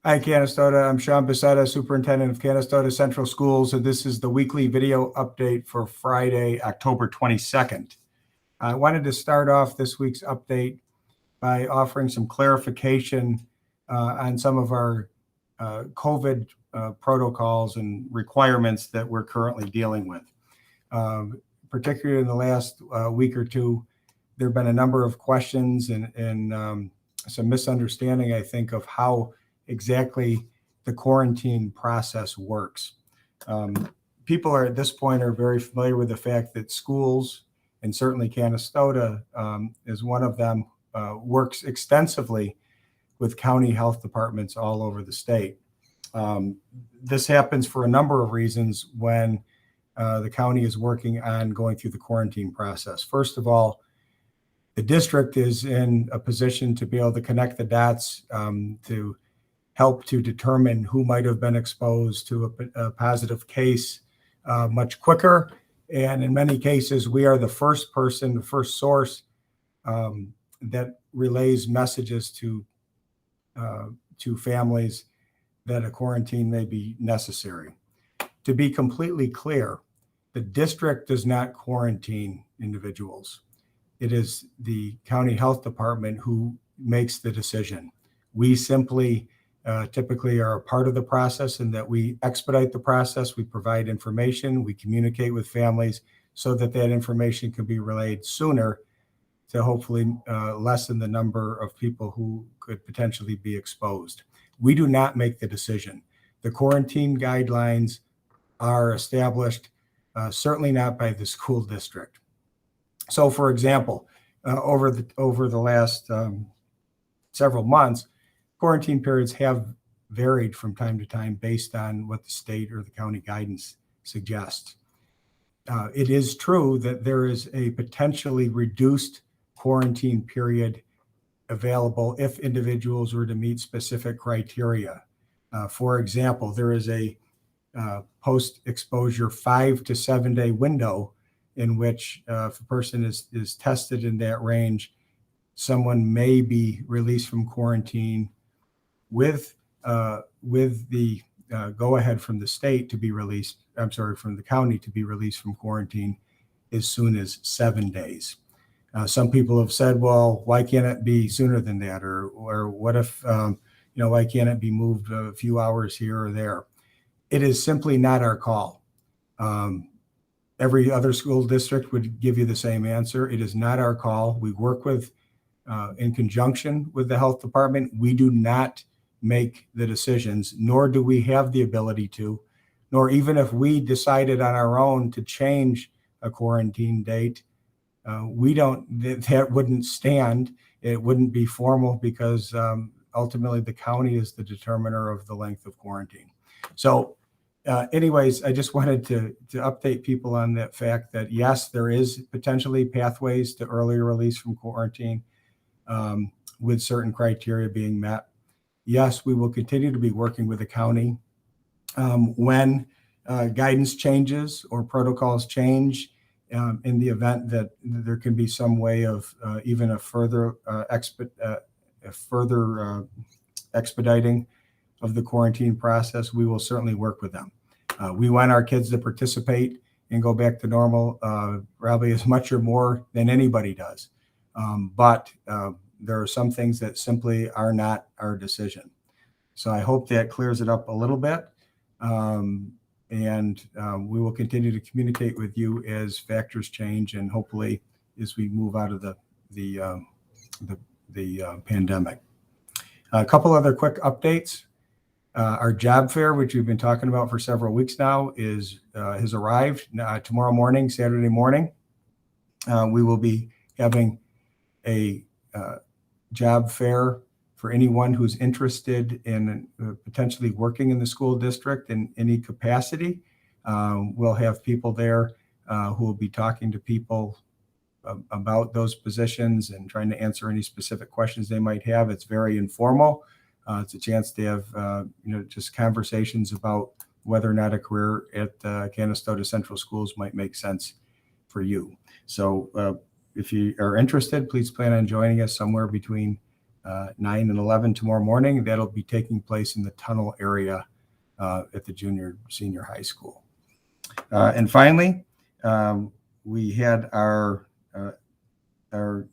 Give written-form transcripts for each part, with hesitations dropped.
Hi, Canastota. I'm Sean Becerra, Superintendent of Canastota Central Schools, and this is the weekly video update for Friday, October 22nd. I wanted to start off this week's update by offering some clarification on some of our COVID protocols and requirements that we're currently dealing with. Particularly in the last week or two, there have been a number of questions and some misunderstanding, I think, of how exactly the quarantine process works. People are at this point are very familiar with the fact that schools, and certainly Canastota is one of them, works extensively with county health departments all over the state. This happens for a number of reasons when the county is working on going through the quarantine process. First of all, the district is in a position to be able to connect the dots to help to determine who might have been exposed to a positive case much quicker. And in many cases, we are the first source that relays messages to families that a quarantine may be necessary. To be completely clear, the district does not quarantine individuals. It is the county health department who makes the decision. We simply typically are a part of the process, and that we expedite the process. We provide information, we communicate with families so that that information can be relayed sooner to hopefully lessen the number of people who could potentially be exposed. We do not make the decision. The quarantine guidelines are established, certainly not by the school district. So, for example, over the last several months, quarantine periods have varied from time to time based on what the state or the county guidance suggests. It is true that there is a potentially reduced quarantine period available if individuals were to meet specific criteria. For example, there is a post-exposure 5 to 7 day window in which if a person is tested in that range, someone may be released from quarantine with the go-ahead from the state to be released, from the county to be released from quarantine as soon as 7 days. Some people have said, well, why can't it be sooner than that? Or what if, why can't it be moved a few hours here or there? It is simply not our call. Every other school district would give you the same answer. It is not our call. We work in conjunction with the health department. We do not make the decisions, nor do we have the ability to, nor even if we decided on our own to change a quarantine date, that wouldn't stand. It wouldn't be formal because ultimately the county is the determiner of the length of quarantine. So anyways, I just wanted to update people on that fact that yes, there is potentially pathways to earlier release from quarantine with certain criteria being met. Yes, we will continue to be working with the county. When guidance changes or protocols change, in the event that there can be some way of even a further expediting of the quarantine process, we will certainly work with them. We want our kids to participate and go back to normal, probably as much or more than anybody does. But there are some things that simply are not our decision. So I hope that clears it up a little bit. And we will continue to communicate with you as factors change, and hopefully as we move out of the pandemic. A couple other quick updates. Our job fair, which we've been talking about for several weeks now, has arrived tomorrow morning, Saturday morning. We will be having a job fair for anyone who's interested in potentially working in the school district in any capacity. We'll have people there who will be talking to people about those positions and trying to answer any specific questions they might have. It's very informal. It's a chance to have just conversations about whether or not a career at Canastota Central Schools might make sense for you. So if you are interested, please plan on joining us somewhere between 9 and 11 tomorrow morning. That'll be taking place in the tunnel area at the senior high school. And finally, we had our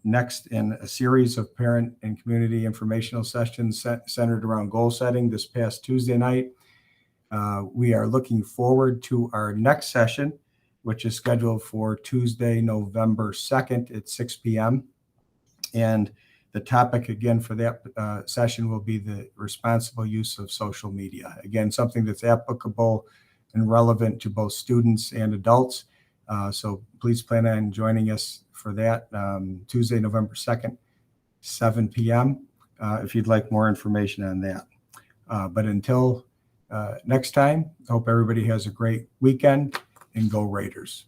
next in a series of parent and community informational sessions centered around goal setting this past Tuesday night. We are looking forward to our next session, which is scheduled for Tuesday, November 2nd at 6 p.m. And the topic again for that session will be the responsible use of social media. Again, something that's applicable and relevant to both students and adults. So please plan on joining us for that Tuesday, November 2nd, 7 p.m. If you'd like more information on that. But until next time, I hope everybody has a great weekend, and go Raiders.